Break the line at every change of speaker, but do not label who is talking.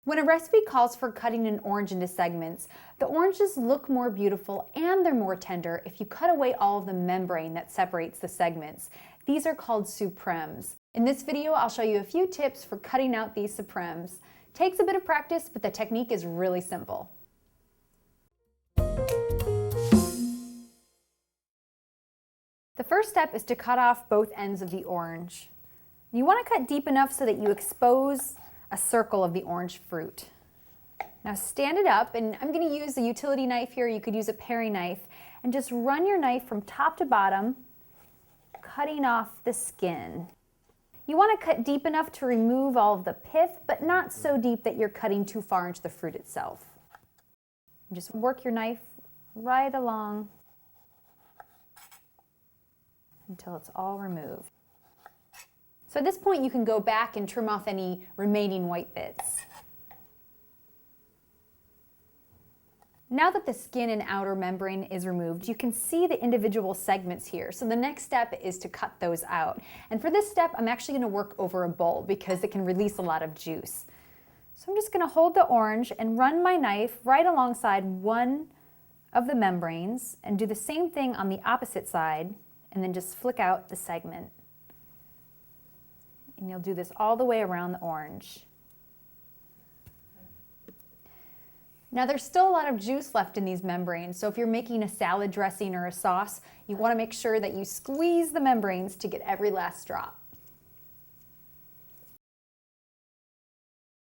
When a recipe calls for cutting an orange into segments, the oranges look more beautiful and they're more tender if you cut away all of the membrane that separates the segments. These are called supremes. In this video, I'll show you a few tips for cutting out these supremes. Takes a bit of practice, but the technique is really simple. The first step is to cut off both ends of the orange. You want to cut deep enough so that you expose a circle of the orange fruit. Now stand it up, and I'm going to use a utility knife here. You could use a paring knife, and just run your knife from top to bottom, cutting off the skin. You want to cut deep enough to remove all of the pith, but not so deep that you're cutting too far into the fruit itself. And just work your knife right along until it's all removed. So at this point, you can go back and trim off any remaining white bits. Now that the skin and outer membrane is removed, you can see the individual segments here. So the next step is to cut those out. And for this step, I'm actually going to work over a bowl because it can release a lot of juice. So I'm just going to hold the orange and run my knife right alongside one of the membranes and do the same thing on the opposite side, and then just flick out the segment. And you'll do this all the way around the orange. Now there's still a lot of juice left in these membranes, so if you're making a salad dressing or a sauce, you want to make sure that you squeeze the membranes to get every last drop.